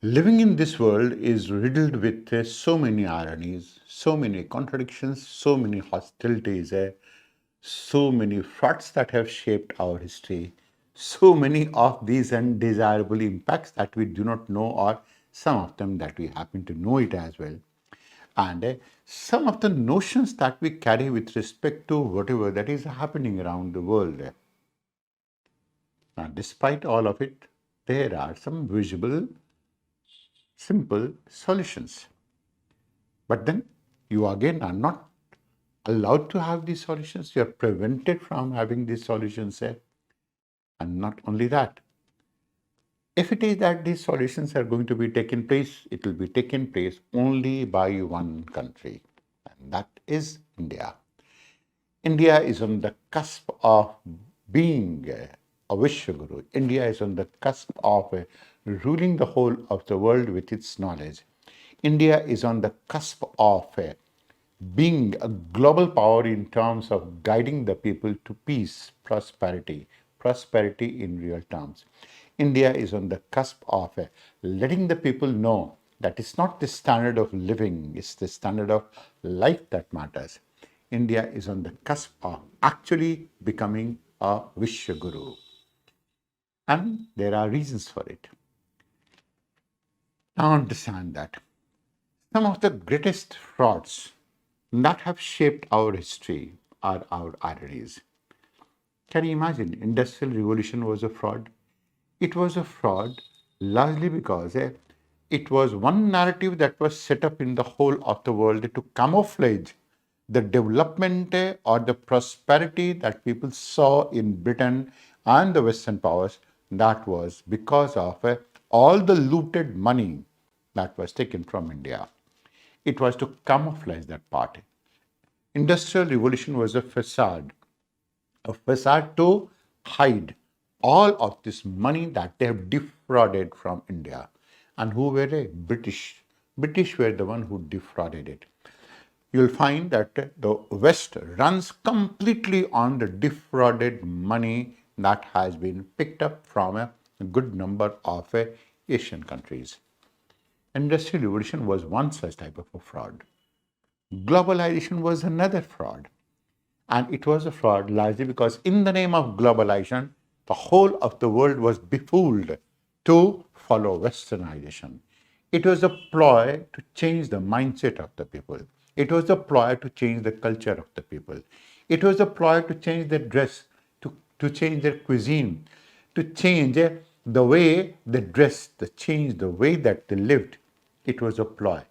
Living in this world is riddled with so many ironies, so many contradictions, so many hostilities, so many frauds that have shaped our history, so many of these undesirable impacts that we do not know, or some of them that we happen to know it as well. And some of the notions that we carry with respect to whatever that is happening around the world. Now, despite all of it, there are some visible, simple solutions. But then you again are not allowed to have these solutions. You are prevented from having these solutions. And not only that, if it is that these solutions are going to be taken place, it will be taken place only by one country, and that is India. India is on the cusp of being a Vishwaguru. India is on the cusp of ruling the whole of the world with its knowledge. India is on the cusp of being a global power in terms of guiding the people to peace, prosperity in real terms. India is on the cusp of letting the people know that it's not the standard of living, it's the standard of life that matters. India is on the cusp of actually becoming a Vishwaguru. And there are reasons for it. Now understand that some of the greatest frauds that have shaped our history are our ironies. Can you imagine? Industrial Revolution was a fraud. It was a fraud largely because it was one narrative that was set up in the whole of the world to camouflage the development or the prosperity that people saw in Britain and the Western powers. That was because of all the looted money that was taken from India. It was to camouflage that part. Industrial Revolution was a facade to hide all of this money that they have defrauded from India. And who were they? British. British were the one who defrauded it. You'll find that the West runs completely on the defrauded money that has been picked up from a good number of Asian countries. Industrial Revolution was one such type of a fraud. Globalization was another fraud. And it was a fraud largely because, in the name of globalization, the whole of the world was befooled to follow Westernization. It was a ploy to change the mindset of the people. It was a ploy to change the culture of the people. It was a ploy to change their dress, to change their cuisine, to change the way they dressed, to change the way that they lived. It was a ploy.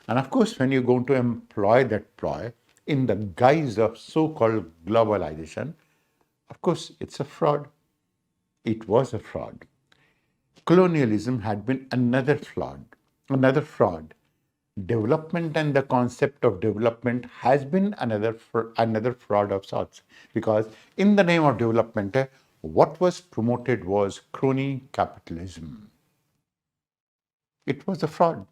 And of course, when you're going to employ that ploy in the guise of so-called globalization, of course, it's a fraud. It was a fraud. Colonialism had been another fraud. Development and the concept of development has been another fraud of sorts, because in the name of development, what was promoted was crony capitalism. It was a fraud.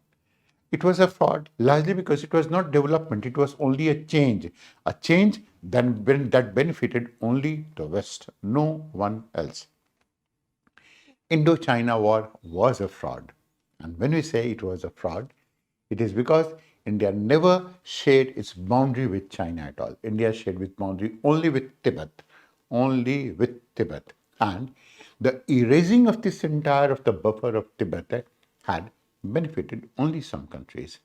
It was a fraud largely because it was not development, it was only a change that benefited only the West, no one else. Indo-China War was a fraud. And when we say it was a fraud, it is because India never shared its boundary with China at all. India shared its boundary only with Tibet. Only with Tibet. And the erasing of this entire of the buffer of Tibet had benefited only some countries.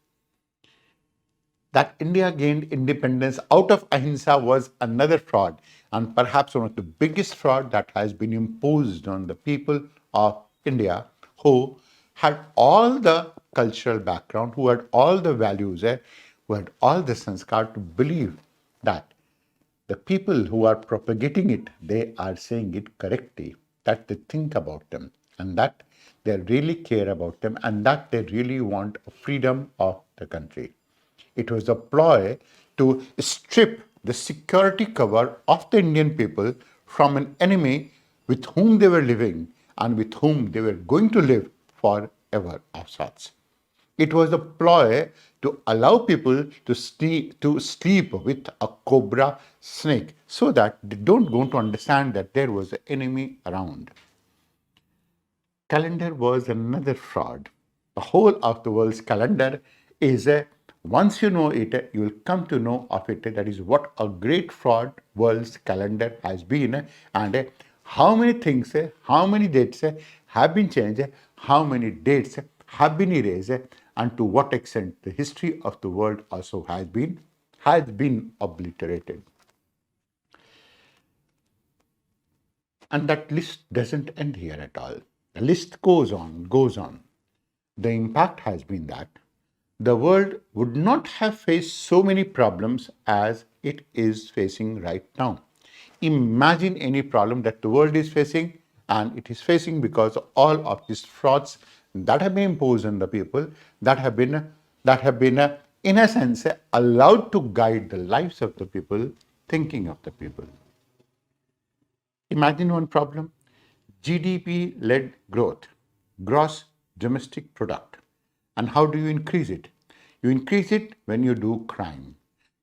That India gained independence out of ahimsa was another fraud, and perhaps one of the biggest fraud that has been imposed on the people of India, who had all the cultural background, who had all the values, who had all the sanskar to believe that the people who are propagating it, they are saying it correctly, that they think about them, and that they really care about them, and that they really want freedom of the country. It was a ploy to strip the security cover of the Indian people from an enemy with whom they were living and with whom they were going to live forever of sorts. It was a ploy to allow people to sleep with a cobra snake so that they don't go to understand that there was an enemy around. Calendar was another fraud. The whole of the world's calendar is once you know it, you will come to know of it. That is what a great fraud world's calendar has been, and how many things, how many dates have been changed, how many dates have been erased, and to what extent the history of the world also has been obliterated. And that list doesn't end here at all. The list goes on, goes on. The impact has been that the world would not have faced so many problems as it is facing right now. Imagine any problem that the world is facing, and it is facing because of all of these frauds that have been imposed on the people, that have been in a sense allowed to guide the lives of the people, thinking of the people. Imagine one problem: GDP led growth, gross domestic product. And how do you increase it? You increase it when you do crime.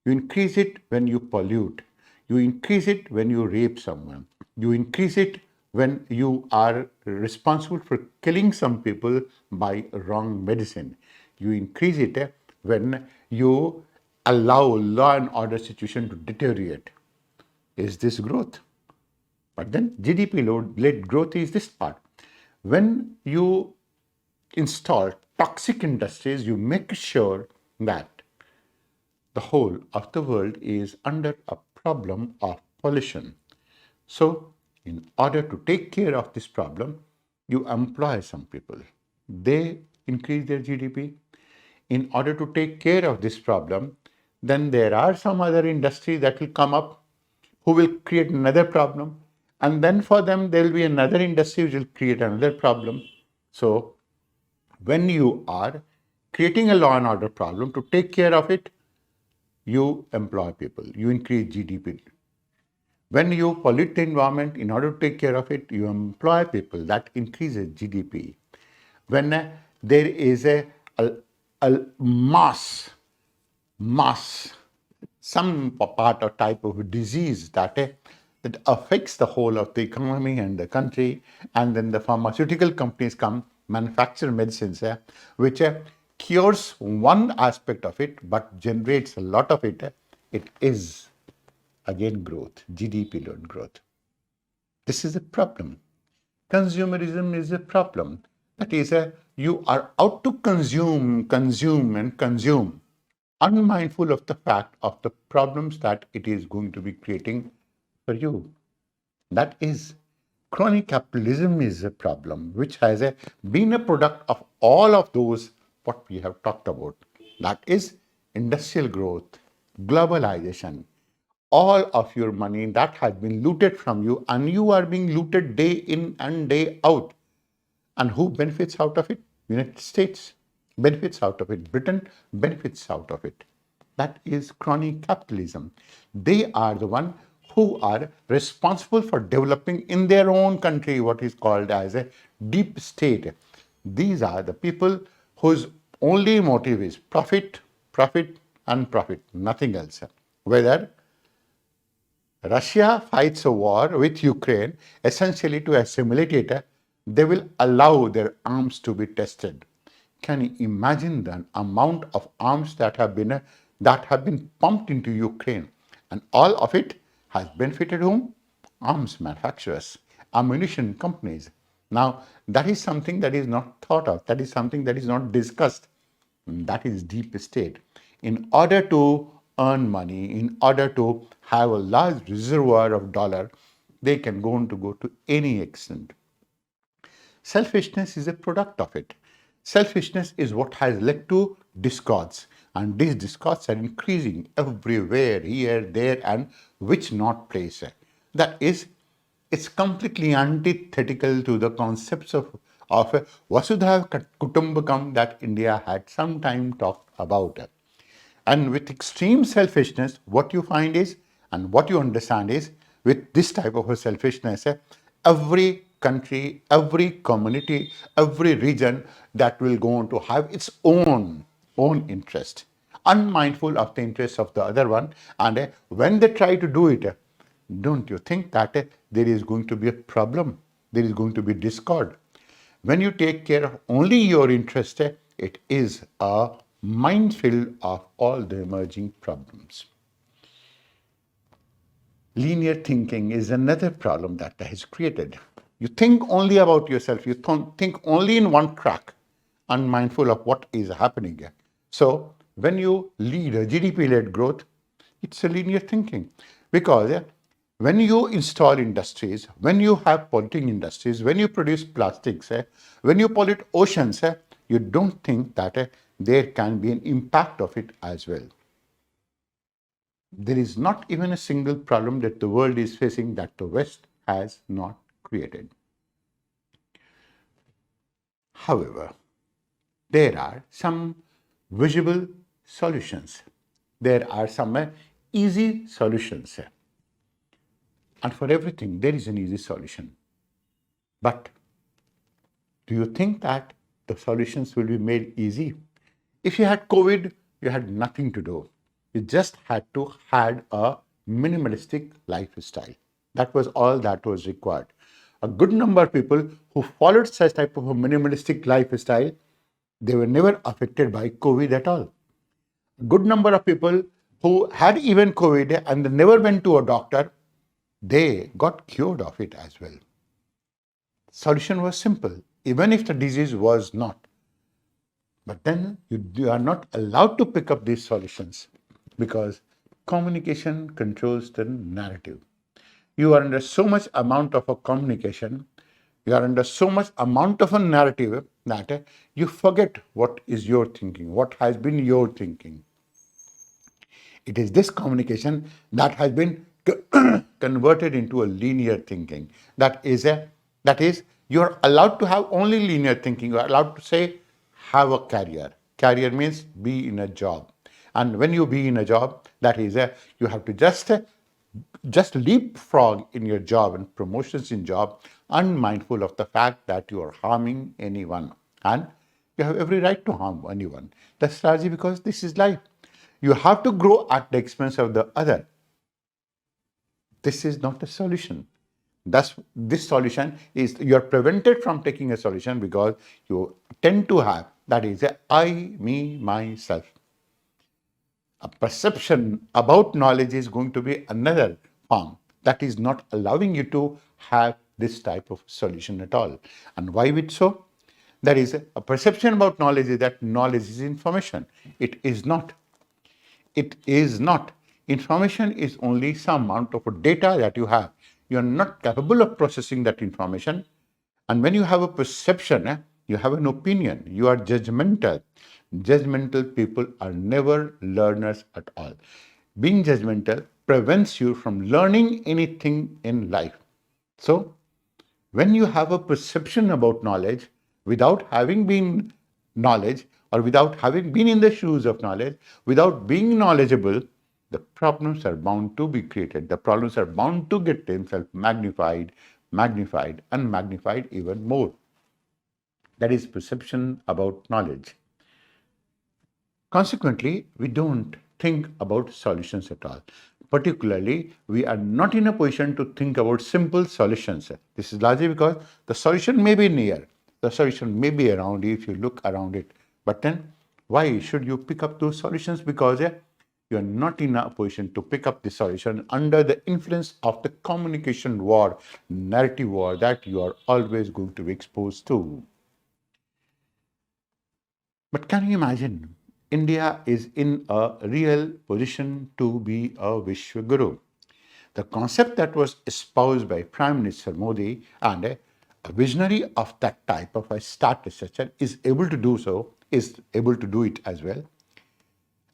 You increase it when you pollute. You increase it when you rape someone. You increase it when you are responsible for killing some people by wrong medicine. You increase it when you allow law and order situation to deteriorate. Is this growth? But then GDP-led growth is this part. When you install toxic industries, you make sure that the whole of the world is under a problem of pollution. So, in order to take care of this problem, you employ some people. They increase their GDP. In order to take care of this problem, then there are some other industries that will come up who will create another problem. And then for them, there will be another industry which will create another problem. So, when you are creating a law and order problem, to take care of it, you employ people, you increase GDP. When you pollute the environment, in order to take care of it, you employ people, that increases GDP. When there is a mass, some part or type of disease that affects the whole of the economy and the country, and then the pharmaceutical companies come, manufacture medicines, which cures one aspect of it, but generates a lot of it. It is again growth, GDP-led growth. This is a problem. Consumerism is a problem. That is, you are out to consume, and consume, unmindful of the fact of the problems that it is going to be creating for you. That is, chronic capitalism is a problem which has been a product of all of those what we have talked about. That is industrial growth, globalization, all of your money that has been looted from you, and you are being looted day in and day out. And who benefits out of it? United States benefits out of it. Britain benefits out of it. That is crony capitalism. They are the one who are responsible for developing in their own country what is called as a deep state. These are the people whose only motive is profit, profit, and profit, nothing else. Whether Russia fights a war with Ukraine essentially to assimilate it, they will allow their arms to be tested. Can you imagine the amount of arms that have been pumped into Ukraine, and all of it has benefited whom? Arms manufacturers, ammunition companies. Now, that is something that is not thought of. That is something that is not discussed. That is deep state. In order to earn money, in order to have a large reservoir of dollar, they can go to any extent. Selfishness is a product of it. Selfishness is what has led to discords, and these discords are increasing everywhere, here, there, and which not place. That is, it's completely antithetical to the concepts of Vasudha Kutumbakam that India had sometime talked about. And with extreme selfishness, what you find is, and what you understand is, with this type of a selfishness, every country, every community, every region that will go on to have its own interest, unmindful of the interests of the other one. And when they try to do it, don't you think that there is going to be a problem? There is going to be discord. When you take care of only your interest, it is a minefield of all the emerging problems. Linear thinking is another problem that has created. You think only about yourself, you think only in one track, unmindful of what is happening here. So, when you lead a GDP led growth, it's a linear thinking. Because when you install industries, when you have polluting industries, when you produce plastics, when you pollute oceans, you don't think that there can be an impact of it as well. There is not even a single problem that the world is facing that the West has not created. However, there are some visible solutions. There are some easy solutions. And for everything, there is an easy solution. But do you think that the solutions will be made easy? If you had COVID, you had nothing to do. You just had to had a minimalistic lifestyle. That was all that was required. A good number of people who followed such type of a minimalistic lifestyle, they were never affected by COVID at all. A good number of people who had even COVID and they never went to a doctor, they got cured of it as well. Solution was simple, even if the disease was not. But then you are not allowed to pick up these solutions because communication controls the narrative. You are under so much amount of a communication, you are under so much amount of a narrative that you forget what is your thinking, what has been your thinking. It is this communication that has been converted into a linear thinking. That is you are allowed to have only linear thinking. You are allowed to say have a career. Career means be in a job, and when you be in a job, that is you have to just leapfrog in your job and promotions in job, unmindful of the fact that you are harming anyone, and you have every right to harm anyone. That's largely because this is life. You have to grow at the expense of the other. This is not a solution. Thus, this solution is you are prevented from taking a solution because you tend to have that is a I, me, myself. A perception about knowledge is going to be another form that is not allowing you to have this type of solution at all. And why is it so? There is a perception about knowledge is that knowledge is information. It is not. It is not. Information is only some amount of data that you have. You are not capable of processing that information. And when you have a perception, you have an opinion. You are judgmental. Judgmental people are never learners at all. Being judgmental prevents you from learning anything in life. So, when you have a perception about knowledge without having been knowledge or without having been in the shoes of knowledge, without being knowledgeable, the problems are bound to be created. The problems are bound to get themselves magnified, and magnified even more. That is perception about knowledge. Consequently, we don't think about solutions at all. Particularly, we are not in a position to think about simple solutions. This is largely because the solution may be near, the solution may be around you if you look around it. But then, why should you pick up those solutions? Because you are not in a position to pick up the solution under the influence of the communication war, narrative war that you are always going to be exposed to. But can you imagine? India is in a real position to be a Vishwa Guru. The concept that was espoused by Prime Minister Modi and a visionary of that type of a status is able to do so, is able to do it as well.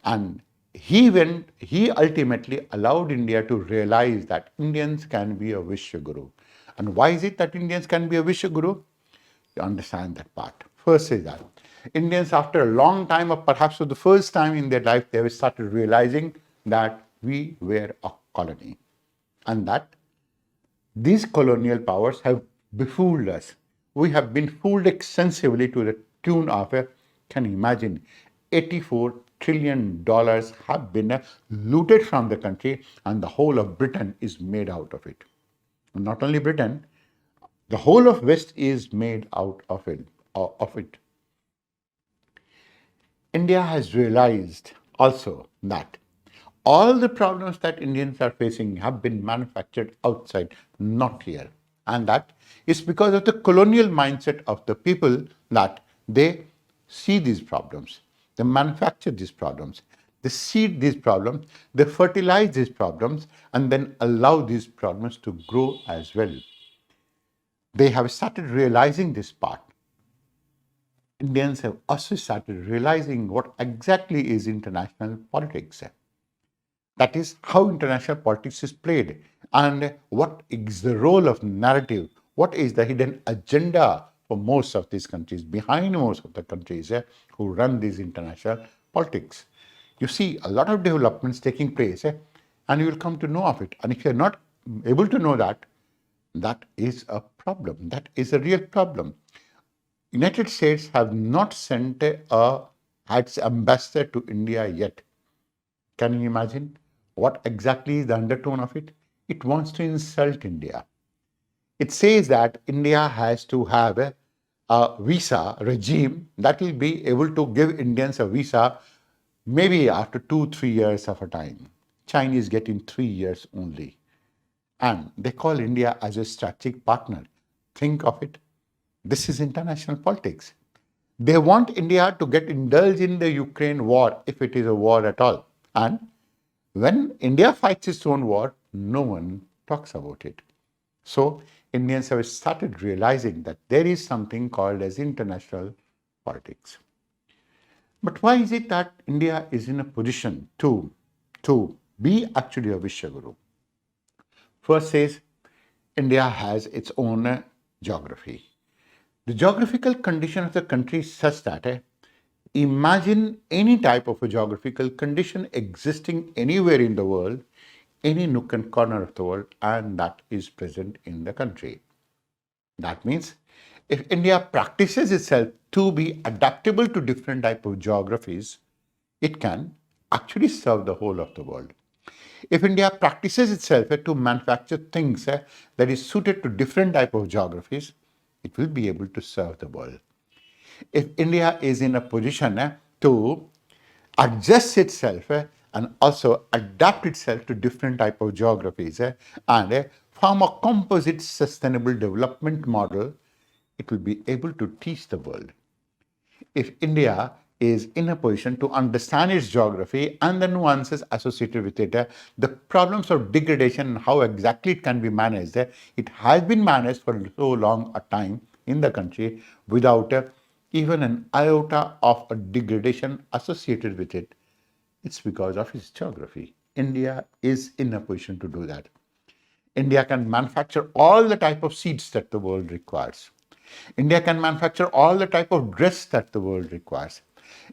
And he ultimately allowed India to realize that Indians can be a Vishwa Guru. And why is it that Indians can be a Vishwa Guru? You understand that part. First is that Indians, after a long time, or perhaps for the first time in their life, they have started realizing that we were a colony and that these colonial powers have befooled us. We have been fooled extensively to the tune of, can you imagine, $84 trillion have been looted from the country, and the whole of Britain is made out of it. Not only Britain, the whole of West is made out of it. India has realized also that all the problems that Indians are facing have been manufactured outside, not here. And that is because of the colonial mindset of the people that they see these problems, they manufacture these problems, they seed these problems, they fertilize these problems, and then allow these problems to grow as well. They have started realizing this part. Indians have also started realizing what exactly is international politics. That is how international politics is played and what is the role of narrative, what is the hidden agenda for most of these countries, behind most of the countries who run these international politics. You see a lot of developments taking place and you will come to know of it. And if you're not able to know that, that is a problem. That is a real problem. United States have not sent its ambassador to India yet. Can you imagine what exactly is the undertone of it? It wants to insult India. It says that India has to have a visa regime that will be able to give Indians a visa maybe after 2-3 years of a time. Chinese get in 3 years only. And they call India as a strategic partner. Think of it. This is international politics. They want India to get indulged in the Ukraine war, if it is a war at all. And when India fights its own war, no one talks about it. So Indians have started realizing that there is something called as international politics. But why is it that India is in a position to be actually a Vishwaguru? First says India has its own geography. The geographical condition of the country is such that imagine any type of a geographical condition existing anywhere in the world, any nook and corner of the world, and that is present in the country. That means if India practices itself to be adaptable to different type of geographies, it can actually serve the whole of the world. If India practices itself to manufacture things that is suited to different type of geographies, it will be able to serve the world. If India is in a position to adjust itself and also adapt itself to different type of geographies and form a composite sustainable development model, it will be able to teach the world. If India is in a position to understand its geography and the nuances associated with it, the problems of degradation and how exactly it can be managed, it has been managed for so long a time in the country without even an iota of a degradation associated with it. It's because of its geography. India is in a position to do that. India can manufacture all the type of seeds that the world requires. India can manufacture all the type of dress that the world requires.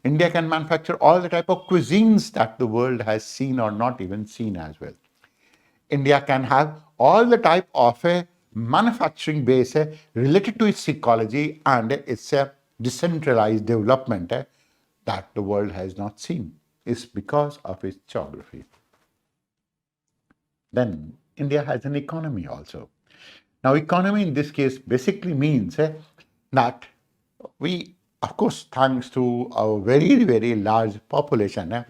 India can manufacture all the type of cuisines that the world has seen or not even seen as well. India can have all the type of a manufacturing base related to its ecology and its decentralized development that the world has not seen. It's because of its geography. Then India has an economy also. Now, economy in this case basically means that we, of course, thanks to our very, very large population,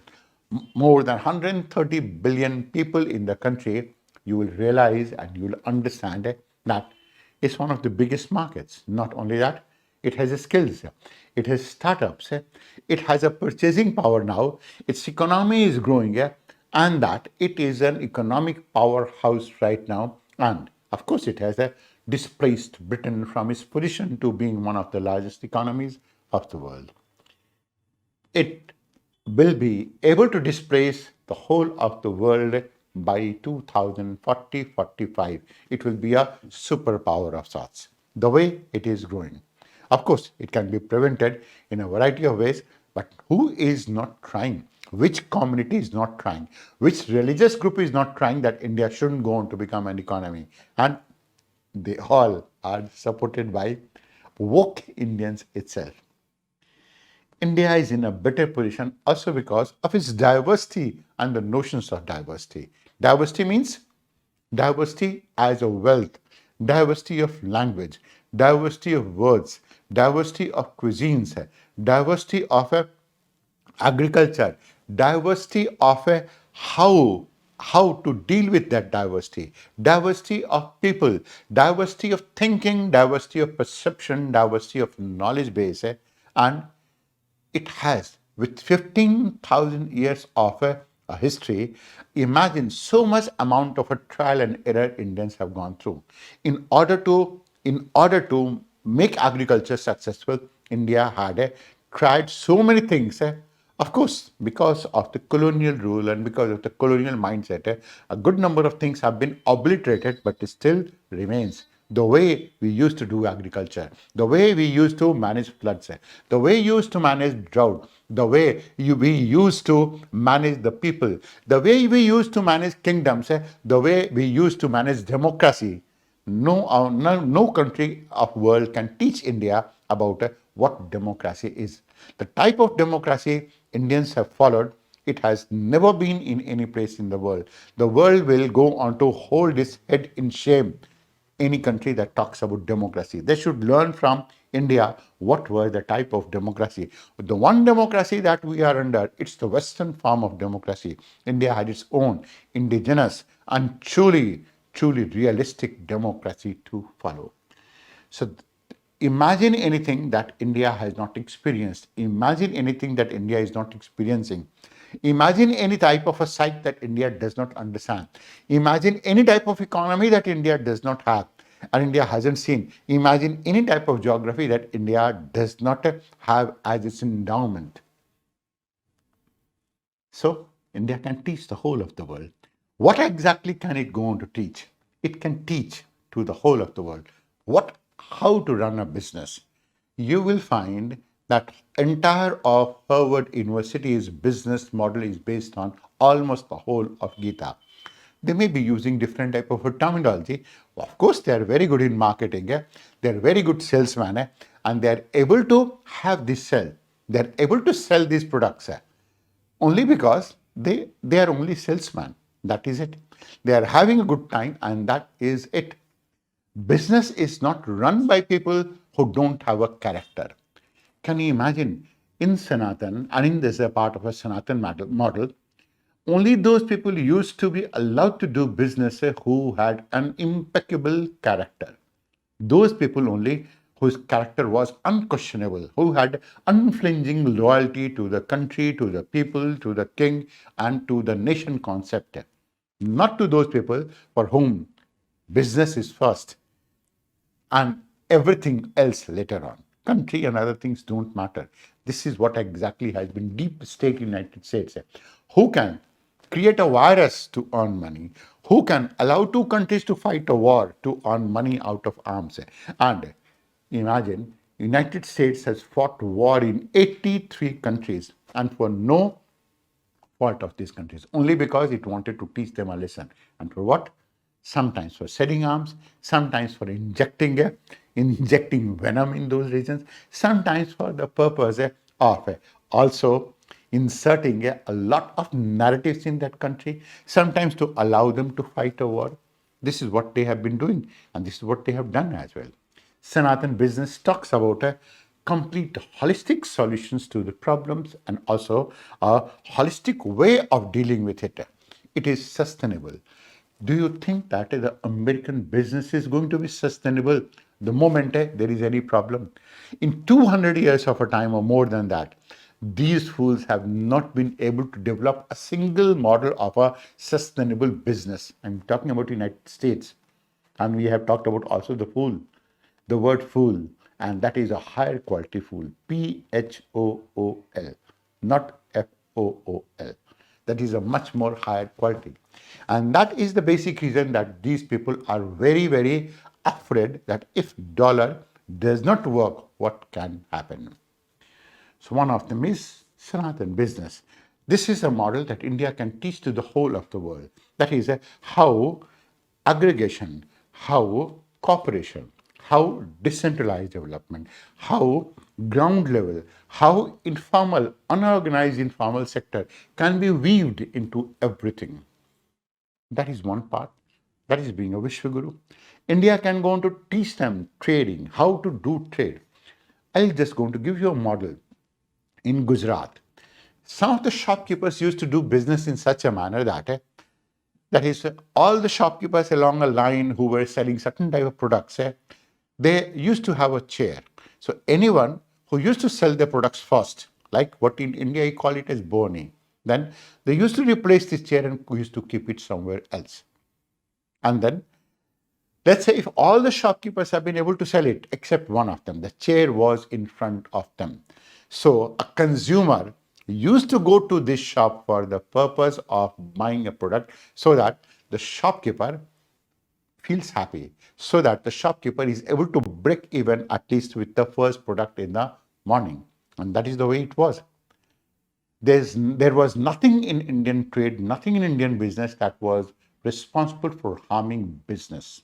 more than 130 billion people in the country, you will realize and you will understand that it's one of the biggest markets. Not only that, it has skills, it has startups, it has a purchasing power now, its economy is growing, and that it is an economic powerhouse right now. And of course, it has displaced Britain from its position to being one of the largest economies of the world. It will be able to displace the whole of the world by 2040-45. It will be a superpower of sorts, the way it is growing. Of course, it can be prevented in a variety of ways, but who is not trying? Which community is not trying? Which religious group is not trying that India shouldn't go on to become an economy? And they all are supported by woke Indians itself. India is in a better position also because of its diversity and the notions of diversity. Diversity means diversity as a wealth, diversity of language, diversity of words, diversity of cuisines, diversity of agriculture, diversity of a how to deal with that diversity, diversity of people, diversity of thinking, diversity of perception, diversity of knowledge base, and it has, with 15,000 years of a history. Imagine so much amount of a trial and error Indians have gone through. In order to make agriculture successful, India had tried so many things. Of course, because of the colonial rule and because of the colonial mindset, a good number of things have been obliterated, but it still remains. The way we used to do agriculture, the way we used to manage floods, the way we used to manage drought, the way we used to manage the people, the way we used to manage kingdoms, the way we used to manage democracy. No country of world can teach India about what democracy is. The type of democracy Indians have followed, it has never been in any place in the world. The world will go on to hold its head in shame any country that talks about democracy. They should learn from India what was the type of democracy. The one democracy that we are under, it's the Western form of democracy. India had its own indigenous and truly realistic democracy to follow. So imagine anything that India has not experienced. Imagine anything that India is not experiencing. Imagine any type of a site that India does not understand. Imagine any type of economy that India does not have and India hasn't seen. Imagine any type of geography that India does not have as its endowment. So India can teach the whole of the world. What exactly can it go on to teach? It can teach to the whole of the world how to run a business. You will find that entire of Harvard University's business model is based on almost the whole of Gita. They may be using different type of terminology. Of course, they are very good in marketing. They are very good salesmen, and they are able to have this sell. They are able to sell these products only because they are only salesmen. That is it. They are having a good time, and that is it. Business is not run by people who don't have a character. Can you imagine in Sanatan, and in this a part of a Sanatan model, only those people used to be allowed to do business who had an impeccable character. Those people only whose character was unquestionable, who had unflinching loyalty to the country, to the people, to the king, and to the nation concept. Not to those people for whom business is first and everything else later on. Country and other things don't matter. This is what exactly has been deep state United States. Who can create a virus to earn money? Who can allow two countries to fight a war to earn money out of arms? And imagine, United States has fought war in 83 countries and for no fault of these countries, only because it wanted to teach them a lesson. And for what? Sometimes for selling arms, sometimes for injecting venom in those regions, sometimes for the purpose of also inserting a lot of narratives in that country, sometimes to allow them to fight a war. This is what they have been doing, and this is what they have done as well. Sanatan business talks about a complete holistic solutions to the problems and also a holistic way of dealing with it. It is sustainable. Do you think that the American business is going to be sustainable the moment there is any problem? In 200 years of a time or more than that, these fools have not been able to develop a single model of a sustainable business. I'm talking about the United States. And we have talked about also the word fool, and that is a higher quality fool, PHOOL, not FOOL. That is a much more higher quality. And that is the basic reason that these people are very afraid that if dollar does not work, what can happen? So one of them is Sanatan business. This is a model that India can teach to the whole of the world. That is how aggregation, how cooperation, how decentralized development, how ground level, how informal, unorganized informal sector can be weaved into everything. That is one part. That is being a Vishwa Guru. India can go on to teach them trading, how to do trade. I'll just going to give you a model in Gujarat. Some of the shopkeepers used to do business in such a manner that is, all the shopkeepers along a line who were selling certain type of products, they used to have a chair. So anyone who used to sell their products first, like what in India you call it as boni, then they used to replace this chair and used to keep it somewhere else. And then, let's say if all the shopkeepers have been able to sell it except one of them, the chair was in front of them. So a consumer used to go to this shop for the purpose of buying a product so that the shopkeeper feels happy, so that the shopkeeper is able to break even at least with the first product in the morning. And that is the way it was. There was nothing in Indian trade, nothing in Indian business that was responsible for harming business.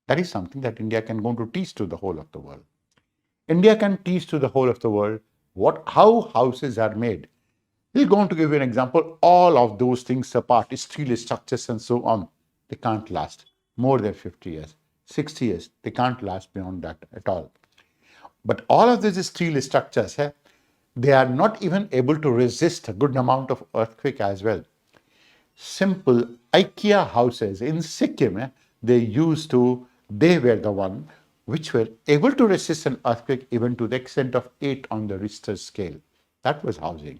That is something that India can go to teach to the whole of the world. India can teach to the whole of the world how houses are made. We're going to give you an example. All of those things apart, steel structures and so on, they can't last more than 50 years, 60 years. They can't last beyond that at all. But all of these steel structures, they are not even able to resist a good amount of earthquake as well. Simple IKEA houses in Sikkim, they were the one which were able to resist an earthquake even to the extent of 8 on the Richter scale. That was housing.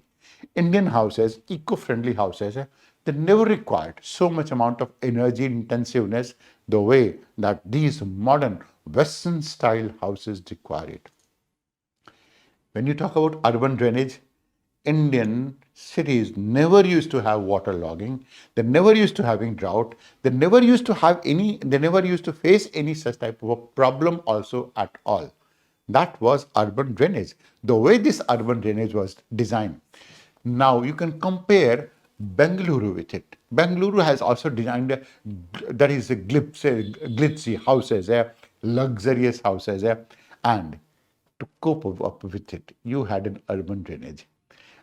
Indian houses, eco-friendly houses, they never required so much amount of energy intensiveness the way that these modern Western style houses require it. When you talk about urban drainage, Indian cities never used to have water logging. They never used to having drought. They never used to face any such type of a problem also at all. That was urban drainage. The way this urban drainage was designed. Now you can compare Bengaluru with it. Bengaluru has also designed that is a glitzy houses, luxurious houses, and to cope up with it, you had an urban drainage.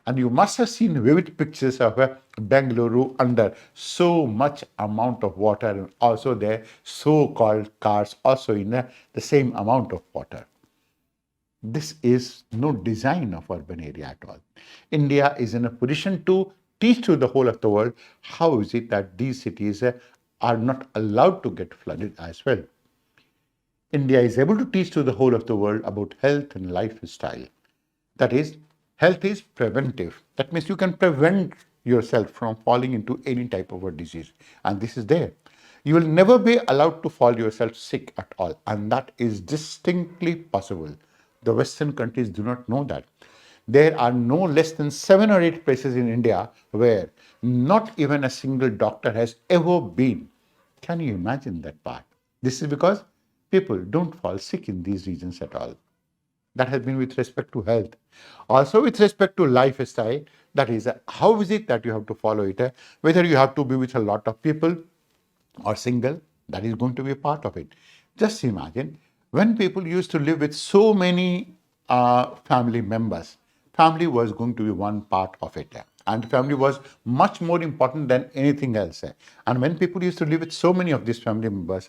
And you must have seen vivid pictures of Bengaluru under so much amount of water, and also their so-called cars also in the same amount of water. This is no design of urban area at all. India is in a position to teach to the whole of the world how is it that these cities are not allowed to get flooded as well. India is able to teach to the whole of the world about health and lifestyle. That is, health is preventive. That means you can prevent yourself from falling into any type of a disease. And this is there. You will never be allowed to fall yourself sick at all. And that is distinctly possible. The Western countries do not know that. There are no less than 7 or 8 places in India where not even a single doctor has ever been. Can you imagine that part? This is because people don't fall sick in these regions at all. That has been with respect to health. Also with respect to lifestyle, that is, how is it that you have to follow it? Whether you have to be with a lot of people or single, that is going to be a part of it. Just imagine when people used to live with so many family members, family was going to be one part of it. And family was much more important than anything else. And when people used to live with so many of these family members,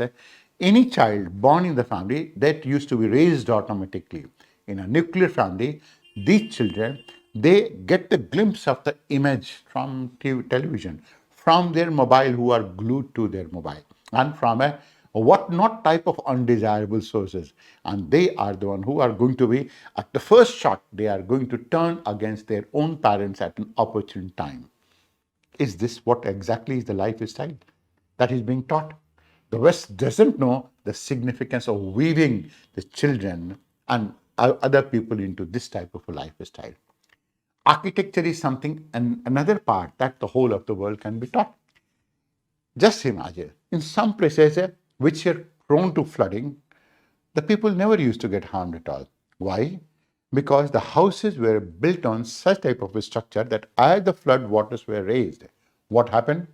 any child born in the family, that used to be raised automatically. In a nuclear family, these children, they get the glimpse of the image from television, from their mobile, who are glued to their mobile, and from a what not type of undesirable sources. And they are the one who are going to be, at the first shot, they are going to turn against their own parents at an opportune time. Is this what exactly is the lifestyle that is being taught? The West doesn't know the significance of weaving the children and other people into this type of a lifestyle. Architecture is something, and another part that the whole of the world can be taught. Just imagine, in some places which are prone to flooding, the people never used to get harmed at all. Why? Because the houses were built on such type of a structure that as the flood waters were raised, what happened?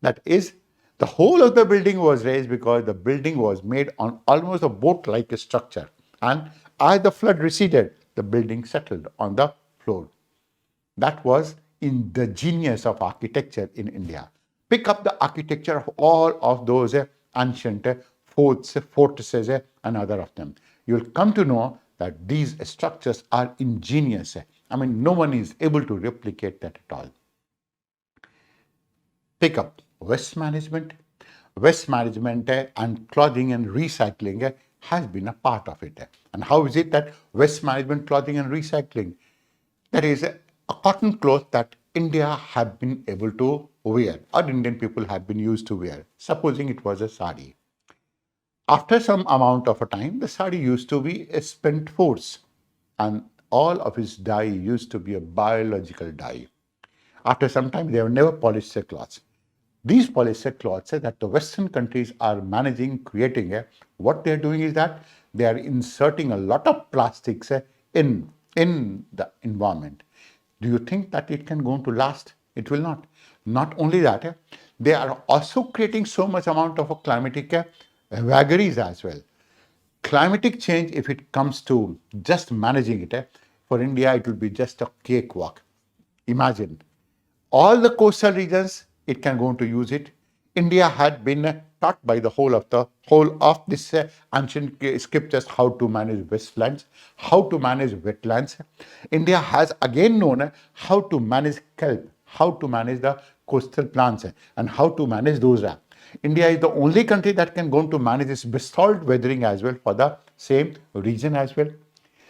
That is, the whole of the building was raised because the building was made on almost a boat-like structure. And as the flood receded, the building settled on the floor. That was in the genius of architecture in India. Pick up the architecture of all of those ancient forts, fortresses, and other of them. You'll come to know that these structures are ingenious I mean, no one is able to replicate that at all. Pick up waste management. Waste management and clothing and recycling has been a part of it. And how is it that waste management, clothing and recycling? That is a cotton cloth that India have been able to wear, or Indian people have been used to wear. Supposing it was a sari. After some amount of a time, the sari used to be a spent force, and all of its dye used to be a biological dye. After some time, they have never polished their cloths. These polyester cloths that the Western countries are managing, creating, what they are doing is that they are inserting a lot of plastics in the environment. Do you think that it can go on to last? It will not. Not only that, they are also creating so much amount of climatic vagaries as well. Climatic change, if it comes to just managing it, for India, it will be just a cakewalk. Imagine all the coastal regions, it can go to use it. India had been taught by the whole of this ancient scriptures how to manage wastelands, how to manage wetlands. India has again known how to manage kelp, how to manage the coastal plants, and how to manage those. India is the only country that can go to manage this basalt weathering as well for the same region as well.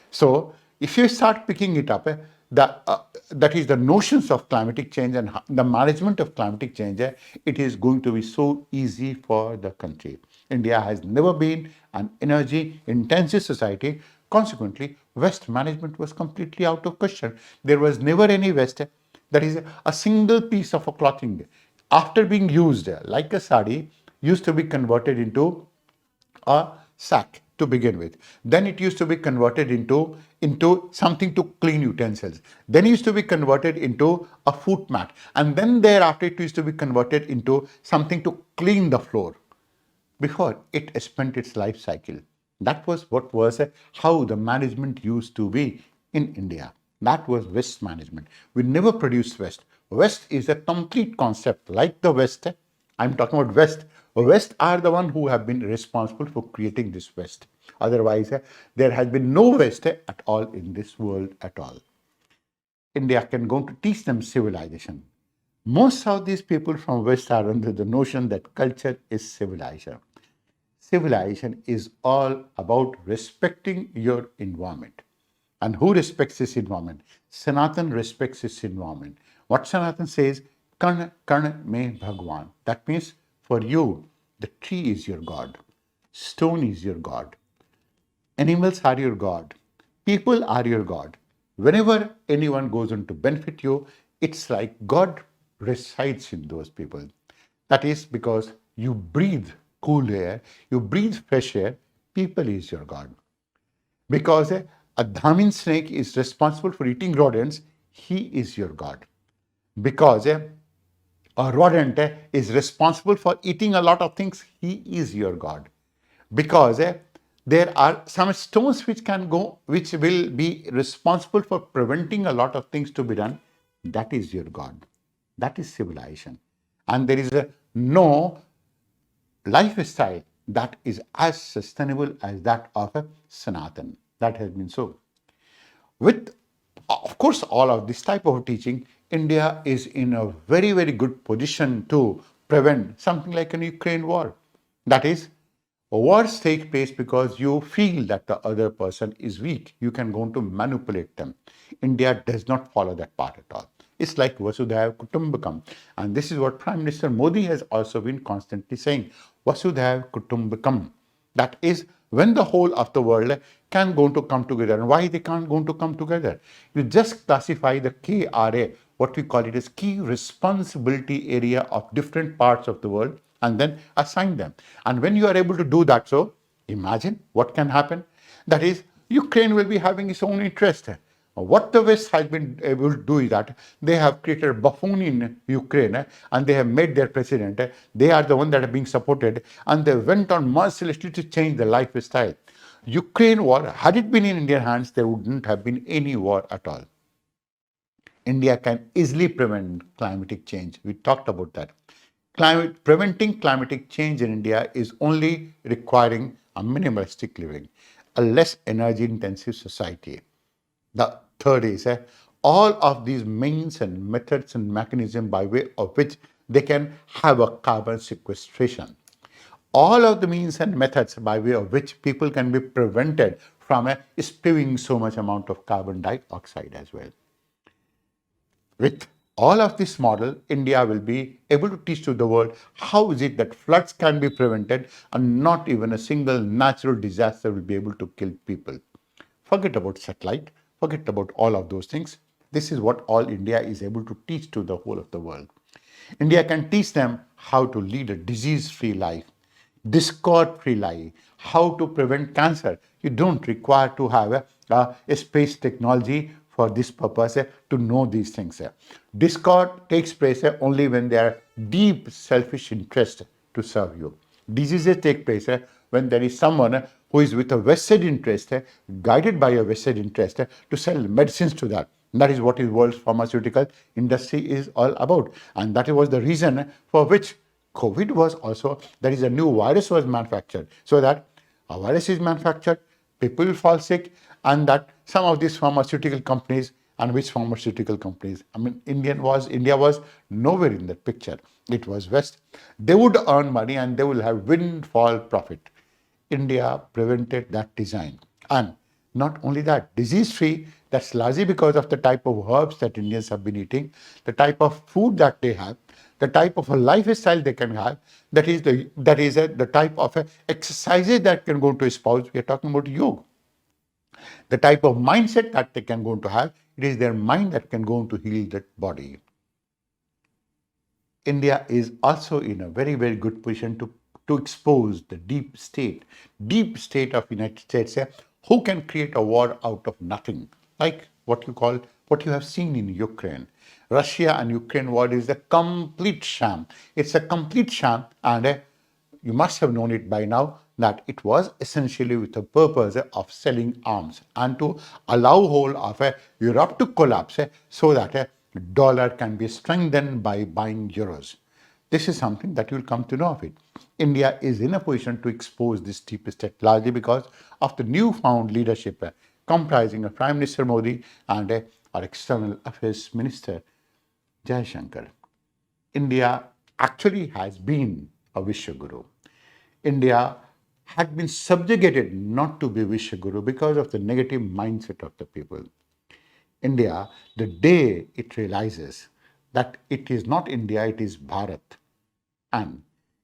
So if you start picking it up, that is the notions of climatic change and the management of climatic change, it is going to be so easy for the country. India has never been an energy intensive society. Consequently, waste management was completely out of question. There was never any waste. That is a single piece of a clothing after being used like a sari used to be converted into a sack to begin with. Then it used to be converted into something to clean utensils. Then it used to be converted into a foot mat. And then thereafter it used to be converted into something to clean the floor before it spent its life cycle. That was what was how the management used to be in India. That was waste management. We never produced waste. Waste is a complete concept like the West. I'm talking about West. West are the one who have been responsible for creating this West. Otherwise, there has been no West at all in this world at all. India can go to teach them civilization. Most of these people from West are under the notion that culture is civilization. Civilization is all about respecting your environment. And who respects this environment? Sanatan respects this environment. What Sanatan says, Karn Karn me Bhagwan. That means for you, the tree is your God, stone is your God, animals are your God, people are your God. Whenever anyone goes on to benefit you, it's like God resides in those people. That is because you breathe cool air, you breathe fresh air, people is your God. Because a Dhamin snake is responsible for eating rodents, he is your God. Because a rodent is responsible for eating a lot of things, he is your God. Because there are some stones which can go, which will be responsible for preventing a lot of things to be done, that is your God. That is civilization. And there is no lifestyle that is as sustainable as that of a Sanatan. That has been so. With, of course, all of this type of teaching, India is in a very, very good position to prevent something like an Ukraine war. That is, wars take place because you feel that the other person is weak. You can go on to manipulate them. India does not follow that part at all. It's like Vasudhaiva Kutumbakam. And this is what Prime Minister Modi has also been constantly saying. Vasudhaiva Kutumbakam. That is when the whole of the world can go to come together. And why they can't go to come together? You just classify the KRA, what we call it as key responsibility area of different parts of the world, and then assign them. And when you are able to do that, so imagine what can happen. That is, Ukraine will be having its own interest. What the West has been able to do is that they have created a buffoon in Ukraine and they have made their president. They are the one that are being supported, and they went on mercilessly to change the lifestyle. Ukraine war, had it been in Indian hands, there wouldn't have been any war at all. India can easily prevent climatic change. We talked about that. Preventing climatic change in India is only requiring a minimalistic living, a less energy intensive society. The third is all of these means and methods and mechanisms by way of which they can have a carbon sequestration. All of the means and methods by way of which people can be prevented from spewing so much amount of carbon dioxide as well. With all of this model, India will be able to teach to the world how is it that floods can be prevented and not even a single natural disaster will be able to kill people. Forget about satellite, forget about all of those things. This is what all India is able to teach to the whole of the world. India can teach them how to lead a disease-free life, discord-free life, how to prevent cancer. You don't require to have a space technology for this purpose to know these things. Discord takes place only when there are deep selfish interest to serve you. Diseases take place when there is someone who is with a vested interest, guided by a vested interest to sell medicines to that. That is what the world's pharmaceutical industry is all about. And that was the reason for which COVID was also, there is a new virus was manufactured. So that a virus is manufactured, people fall sick, and that some of these pharmaceutical companies, and which pharmaceutical companies? I mean, India was nowhere in that picture. It was West. They would earn money and they will have windfall profit. India prevented that design. And not only that, disease-free, that's largely because of the type of herbs that Indians have been eating, the type of food that they have, the type of a lifestyle they can have, the type of exercises that can go to espouse. We are talking about yoga. The type of mindset that they can go to have, it is their mind that can go to heal that body. India is also in a very, very good position to expose the deep state of United States, who can create a war out of nothing, like what you have seen in Ukraine. Russia and Ukraine war is a complete sham. It's a complete sham, and you must have known it by now that it was essentially with the purpose of selling arms and to allow whole of Europe to collapse so that dollar can be strengthened by buying euros. This is something that you will come to know of it. India is in a position to expose this deep state largely because of the newfound leadership comprising of Prime Minister Modi and our External Affairs Minister Jai Shankar. India actually has been a Vishwaguru. India had been subjugated not to be Vishwaguru because of the negative mindset of the people. India, the day it realizes that it is not India, it is Bharat, and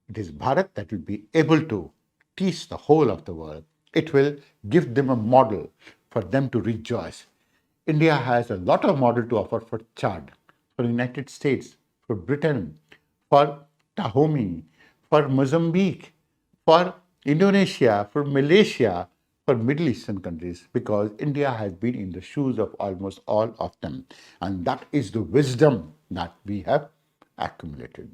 it is Bharat that will be able to teach the whole of the world. It will give them a model for them to rejoice. India has a lot of model to offer for Chad, for the United States, for Britain, for Dahomey, for Mozambique, for Indonesia, for Malaysia, for Middle Eastern countries, because India has been in the shoes of almost all of them. And that is the wisdom that we have accumulated.